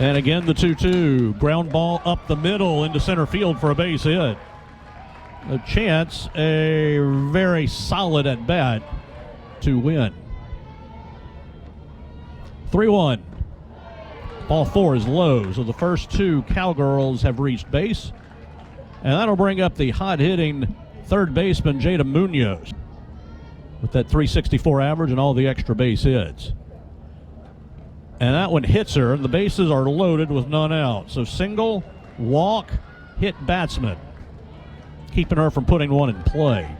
And again, the 2-2. Ground ball up the middle into center field for a base hit. A chance, a very solid at bat to win. 3-1. Ball 4 is low, so the first two Cowgirls have reached base. And that'll bring up the hot-hitting third baseman, Jada Munoz, with that .364 average and all the extra base hits. And that one hits her, and the bases are loaded with none out. So single, walk, hit batsman, keeping her from putting one in play.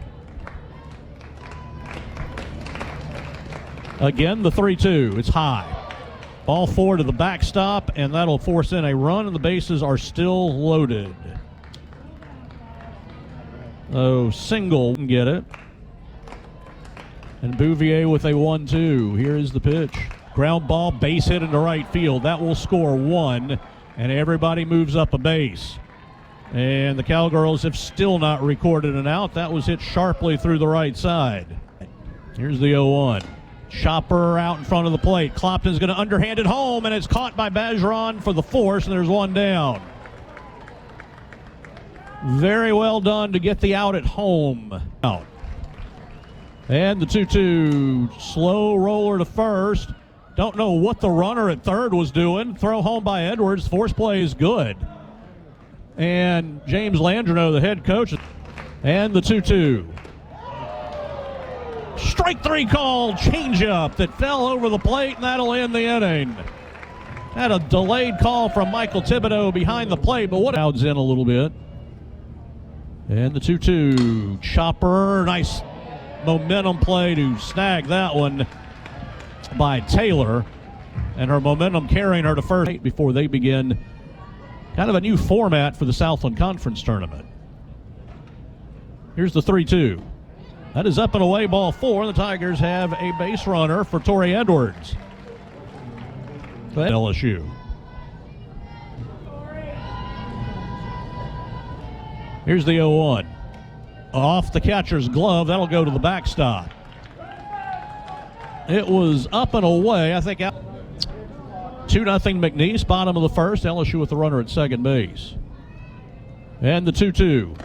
Again, the 3-2. It's high. Ball 4 to the backstop, and that'll force in a run, and the bases are still loaded. Oh, single can get it. And Bouvier with a 1-2. Here is the pitch. Ground ball, base hit into right field. That will score 1, and everybody moves up a base. And the Cowgirls have still not recorded an out. That was hit sharply through the right side. Here's the 0-1. Chopper out in front of the plate. Clopton's going to underhand it home, and it's caught by Bergeron for the force, and there's one down. Very well done to get the out at home. Out. And the 2-2. Slow roller to first. Don't know what the runner at third was doing. Throw home by Edwards. Force play is good. And James Landreneau, the head coach. And the 2-2. Strike 3 call, changeup that fell over the plate, and that'll end the inning. Had a delayed call from Michael Thibodeau behind the plate, but what crowds in a little bit. And the 2-2. Chopper, nice momentum play to snag that one by Taylor. And her momentum carrying her to first before they begin kind of a new format for the Southland Conference Tournament. Here's the 3-2. That is up and away, ball 4. The Tigers have a base runner for Tori Edwards. LSU. Here's the 0-1. Off the catcher's glove. That'll go to the backstop. It was up and away. I think out. 2-0 McNeese, bottom of the first. LSU with the runner at second base. And the 2-2.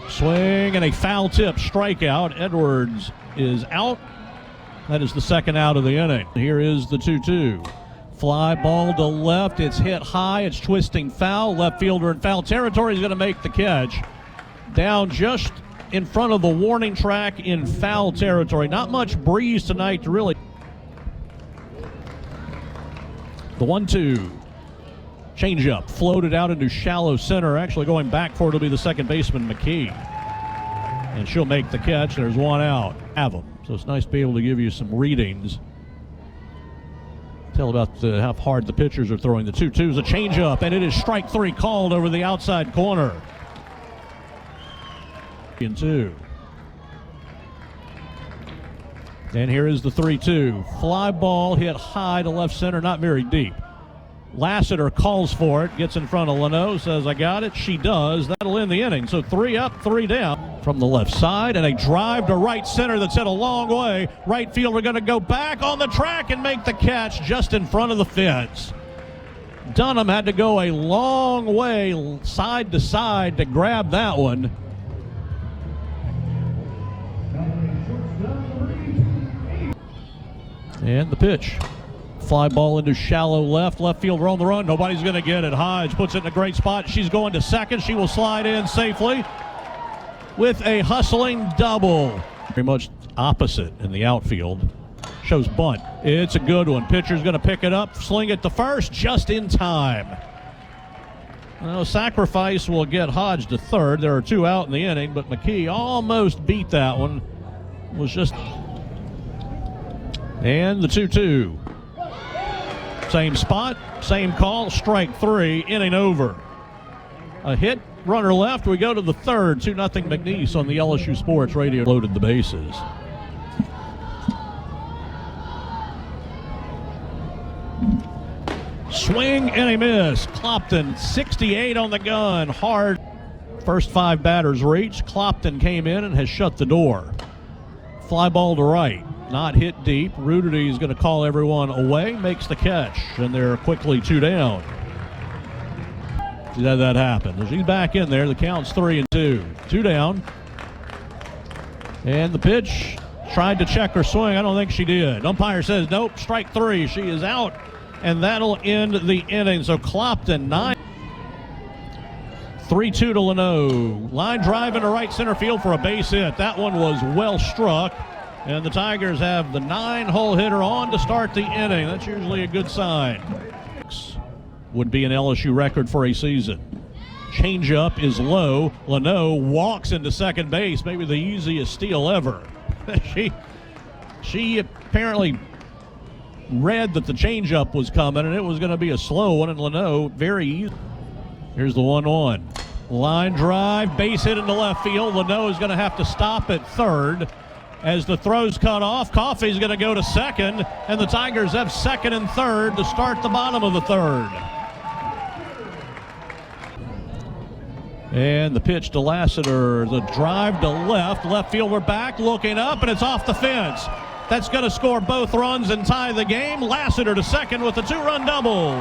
Swing and a foul tip strikeout. Edwards is out. That is the second out of the inning. Here is the 2-2. Fly ball to left. It's hit high. It's twisting foul. Left fielder in foul territory is going to make the catch. Down just in front of the warning track in foul territory. Not much breeze tonight to really. The 1-2. Changeup floated out into shallow center. Actually going back for it will be the second baseman, McKee. And she'll make the catch. There's one out. Have them. So it's nice to be able to give you some readings. Tell about how hard the pitchers are throwing. The 2-2 is a changeup, and it is strike 3 called over the outside corner. 2. And here is the 3-2. Fly ball hit high to left center, not very deep. Lassiter calls for it, gets in front of Leno, says, I got it. She does. That'll end the inning. So 3 up, 3 down from the left side, and a drive to right center that's hit a long way. Right fielder going to go back on the track and make the catch just in front of the fence. Dunham had to go a long way side to side to grab that one. And the pitch. Fly ball into shallow left. Left fielder on the run. Nobody's going to get it. Hodge puts it in a great spot. She's going to second. She will slide in safely with a hustling double. Very much opposite in the outfield. Shows bunt. It's a good one. Pitcher's going to pick it up, sling it to first just in time. Well, sacrifice will get Hodge to third. There are 2 out in the inning, but McKee almost beat that one. Was just. And the 2-2. Same spot, same call, strike 3, inning over. A hit, runner left. We go to the third. 2-0 McNeese on the LSU Sports Radio. Loaded the bases. Swing and a miss. Clopton, 68 on the gun. Hard. First 5 batters reached. Clopton came in and has shut the door. Fly ball to right. Not hit deep. Rudidy is going to call everyone away, makes the catch, and they're quickly 2 down. She's had that happen. She's back in there. The count's 3-2. 2 down. And the pitch tried to check her swing. I don't think she did. Umpire says, nope, strike 3. She is out, and that'll end the inning. So Clopton, 9. 3-2 to Leno. Line drive into right center field for a base hit. That one was well struck. And the Tigers have the 9-hole hitter on to start the inning. That's usually a good sign. Would be an LSU record for a season. Changeup is low. Leno walks into second base. Maybe the easiest steal ever. She apparently read that the changeup was coming and it was going to be a slow one, and Leno very easy. Here's the 1-1. Line drive, base hit into left field. Leno is going to have to stop at third. As the throw's cut off, Coffey's going to go to second, and the Tigers have second and third to start the bottom of the third. And the pitch to Lassiter, the drive to left fielder back, looking up, and it's off the fence. That's going to score both runs and tie the game. Lassiter to second with a 2-run double.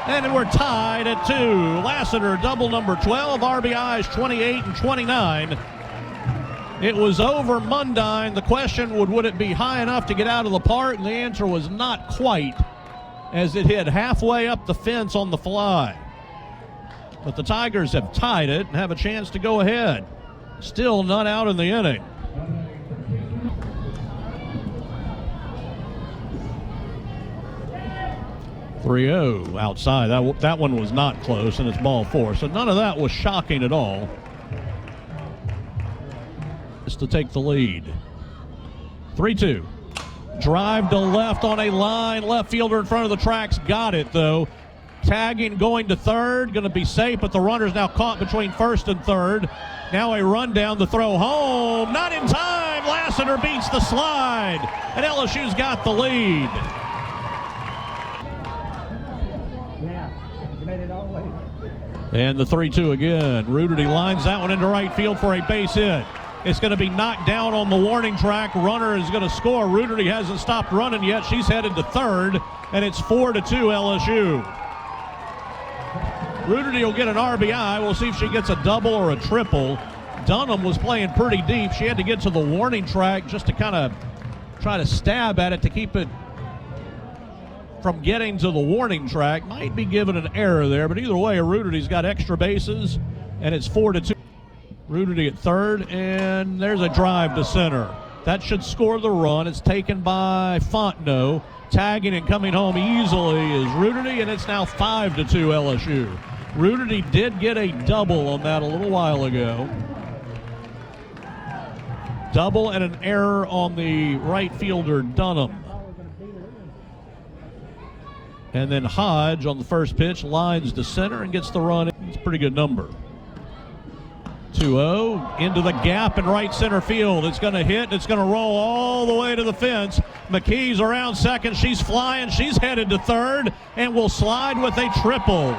And we're tied at 2. Lassiter, double number 12, RBIs 28 and 29. It was over Mundine. The question would it be high enough to get out of the park? And the answer was not quite, as it hit halfway up the fence on the fly. But the Tigers have tied it and have a chance to go ahead. Still not out in the inning. .3-0 outside. That one was not close, and it's ball 4. So none of that was shocking at all. Just to take the lead. 3-2. Drive to left on a line. Left fielder in front of the tracks. Got it, though. Tagging going to third. Going to be safe, but the runner's now caught between first and third. Now a run down the throw home. Not in time. Lassiter beats the slide. And LSU's got the lead. And the 3-2 again. Ruderty lines that one into right field for a base hit. It's going to be knocked down on the warning track. Runner is going to score. Ruderty hasn't stopped running yet. She's headed to third, and it's 4-2 LSU. Ruderty will get an RBI. We'll see if she gets a double or a triple. Dunham was playing pretty deep. She had to get to the warning track just to kind of try to stab at it to keep it from getting to the warning track. Might be given an error there, but either way, Ruderty's got extra bases, and it's 4-2. Ruderty at third, and there's a drive to center. That should score the run. It's taken by Fontenot. Tagging and coming home easily is Ruderty, and it's now 5-2 LSU. Ruderty did get a double on that a little while ago. Double and an error on the right fielder, Dunham. And then Hodge on the first pitch lines to center and gets the run. It's a pretty good number. 2-0 into the gap in right center field. It's going to hit. It's going to roll all the way to the fence. McKee's around second. She's flying. She's headed to third and will slide with a triple.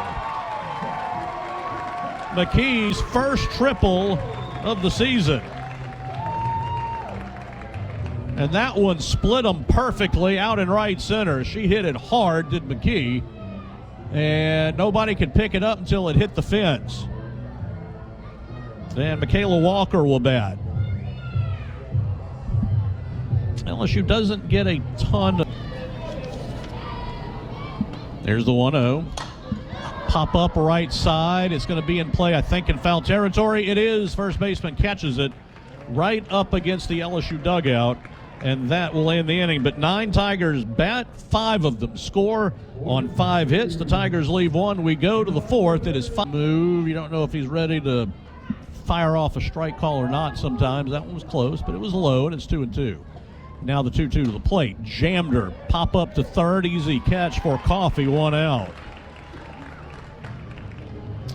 McKee's first triple of the season. And that one split them perfectly out in right center. She hit it hard, did McKee. And nobody could pick it up until it hit the fence. And Michaela Walker will bat. LSU doesn't get a ton of... There's the 1-0. Pop up right side. It's going to be in play, I think, in foul territory. It is. First baseman catches it right up against the LSU dugout, and that will end the inning. But 9 Tigers bat, 5 of them score on 5 hits. The Tigers leave 1. We go to the 4th. It is 5. Move. You don't know if he's ready to fire off a strike call or not sometimes. That one was close, but it was low, and it's 2-2. Now the 2-2 to the plate. Jammed her. Pop up to third. Easy catch for Coffey. 1 out.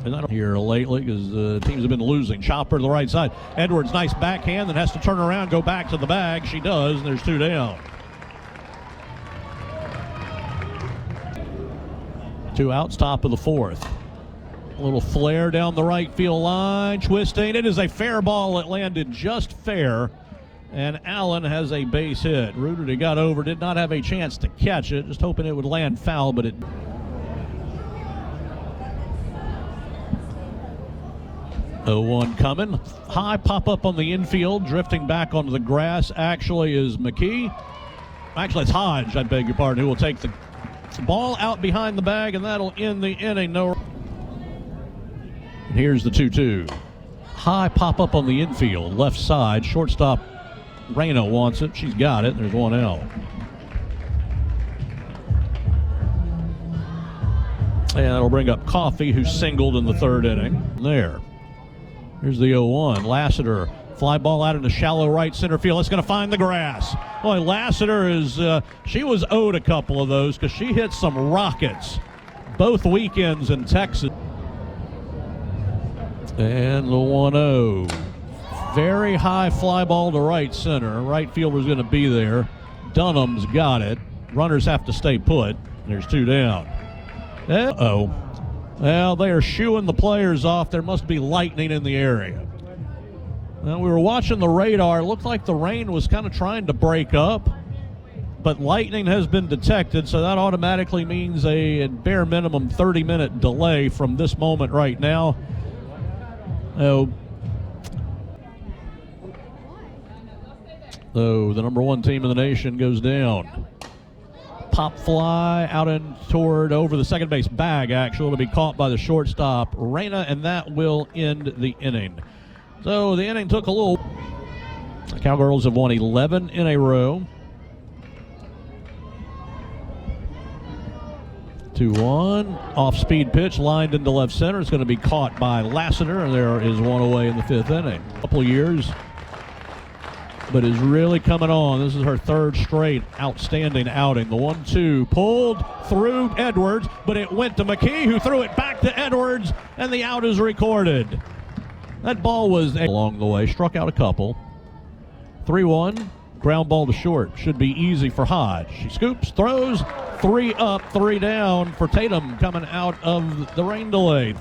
And I don't hear lately because teams have been losing. Chopper to the right side. Edwards, nice backhand, then has to turn around, go back to the bag. She does, and there's 2 down. 2 outs, top of the 4th. A little flare down the right field line, twisting. It is a fair ball. It landed just fair, and Allen has a base hit. Ruderty got over, did not have a chance to catch it, just hoping it would land foul, but it... 0-1 coming. High pop up on the infield. Drifting back onto the grass actually is McKee. Actually, it's Hodge, I beg your pardon, who will take the ball out behind the bag, and that'll end the inning. And here's the 2-2. High pop up on the infield. Left side. Shortstop Reyna wants it. She's got it. There's one out. And that'll bring up Coffey, who singled in the third inning. There. Here's the 0-1. Lassiter, fly ball out into shallow right center field. It's going to find the grass. Boy, Lassiter is, she was owed a couple of those because she hit some rockets both weekends in Texas. And the 1-0. Very high fly ball to right center. Right fielder's going to be there. Dunham's got it. Runners have to stay put. There's two down. Uh-oh. Well, they are shooing the players off. There must be lightning in the area. Well, we were watching the radar. It looked like the rain was kind of trying to break up, but lightning has been detected, so that automatically means a bare minimum 30-minute delay from this moment right now. So the number one team in the nation goes down. Pop fly out and toward over the second base bag, actually, to be caught by the shortstop, Reyna, and that will end the inning. So the inning took a little. The Cowgirls have won 11 in a row. 2-1. Off-speed pitch lined into left center. It's going to be caught by Lassiter, and there is one away in the fifth inning. A couple of years, but is really coming on. This is her third straight outstanding outing. The 1-2 pulled through Edwards, but it went to McKee, who threw it back to Edwards, and the out is recorded. That ball was along the way, struck out a couple. 3-1, ground ball to short. Should be easy for Hodge. She scoops, throws, 3 up, 3 down for Tatum coming out of the rain delay.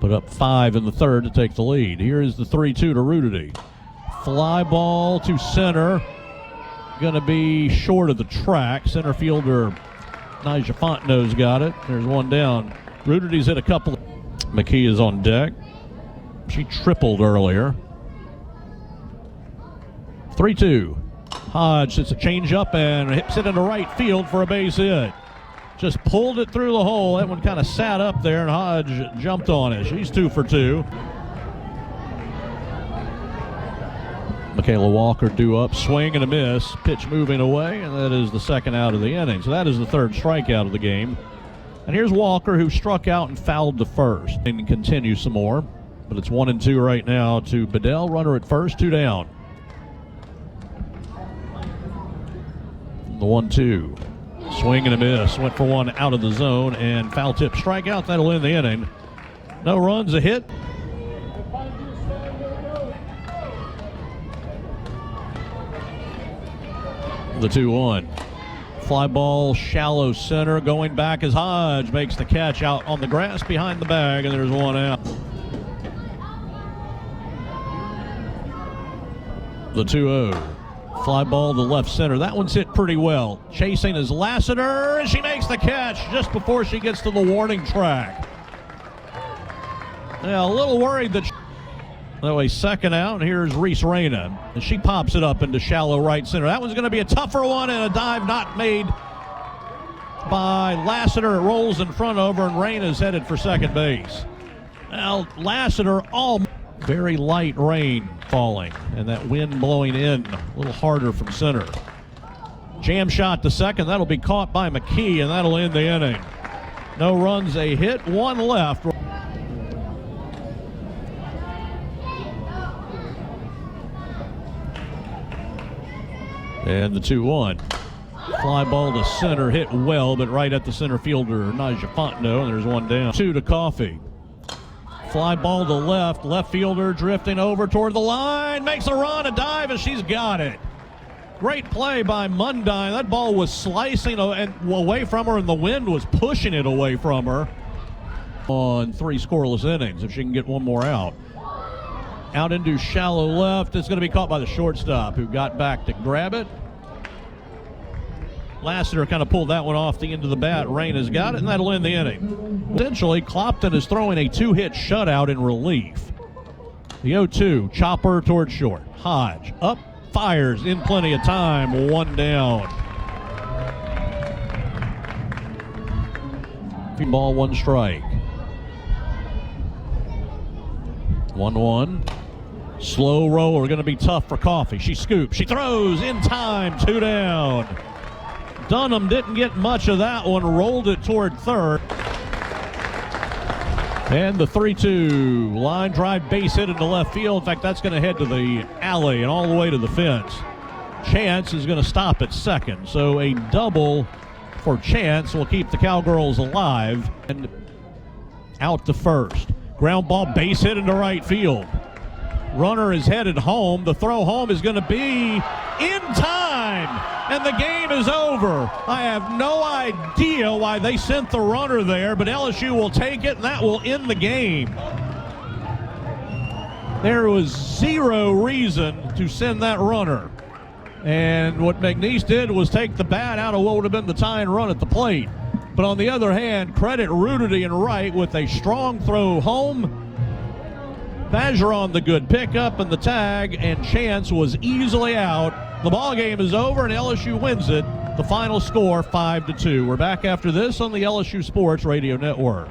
Put up 5 in the third to take the lead. Here is the 3-2 to Rudity. Fly ball to center. Going to be short of the track. Center fielder Nyjah Fontenot's got it. There's one down. Rudity's hit a couple. McKee is on deck. She tripled earlier. 3-2. Hodge hits a changeup and hits it into right field for a base hit. Just pulled it through the hole. That one kind of sat up there, and Hodge jumped on it. She's 2 for 2. Michaela Walker due up, swing and a miss. Pitch moving away, and that is the second out of the inning. So that is the third strikeout of the game. And here's Walker, who struck out and fouled to first. And continue some more, but it's 1-2 right now to Bedell. Runner at first, 2 down. The 1-2. Swing and a miss. Went for one out of the zone, and foul tip strikeout. That'll end the inning. No runs, a hit. The 2-1. Fly ball, shallow center. Going back as Hodge makes the catch out on the grass behind the bag, and there's one out. The 2-0. Fly ball to left center. That one's hit pretty well. Chasing is Lassiter, and she makes the catch just before she gets to the warning track. Yeah, a little worried that. Anyway, second out, and here's Reese Reyna, and she pops it up into shallow right center. That one's going to be a tougher one, and a dive not made by Lassiter. It rolls in front of her, and Reyna's headed for second base. Now, Lassiter very light rain falling, and that wind blowing in a little harder from center. Jam shot to second. That'll be caught by McKee, and that'll end the inning. No runs, a hit, 1 left. And the 2-1. Fly ball to center, hit well, but right at the center fielder, Nyjah Fontenot, and there's one down. 2 to Coffey. Fly ball to left fielder drifting over toward the line, makes a run, a dive, and she's got it. Great play by Mundine. That ball was slicing away from her, and the wind was pushing it away from her on 3 scoreless innings, if she can get one more out. Out into shallow left. It's going to be caught by the shortstop, who got back to grab it. Lassiter kind of pulled that one off the end of the bat. Rain has got it, and that'll end the inning. Essentially, Clopton is throwing a 2-hit shutout in relief. The 0-2, chopper towards short. Hodge up, fires in plenty of time, 1 down. Ball, 1 strike. 1-1. Slow roller, going to be tough for Coffey. She scoops, she throws in time, 2 down. Dunham didn't get much of that one, rolled it toward third. And the 3-2, line drive, base hit into left field. In fact, that's going to head to the alley and all the way to the fence. Chance is going to stop at second, so a double for Chance will keep the Cowgirls alive. And out to first. Ground ball, base hit into right field. Runner is headed home. The throw home is going to be in time, and the game is over. I have no idea why they sent the runner there, but LSU will take it, and that will end the game. There was zero reason to send that runner. And what McNeese did was take the bat out of what would have been the tying run at the plate. But on the other hand, credit Rudity and Wright with a strong throw home. Vacheron the good pickup and the tag, and Chance was easily out. The ball game is over, and LSU wins it. The final score, 5-2. We're back after this on the LSU Sports Radio Network.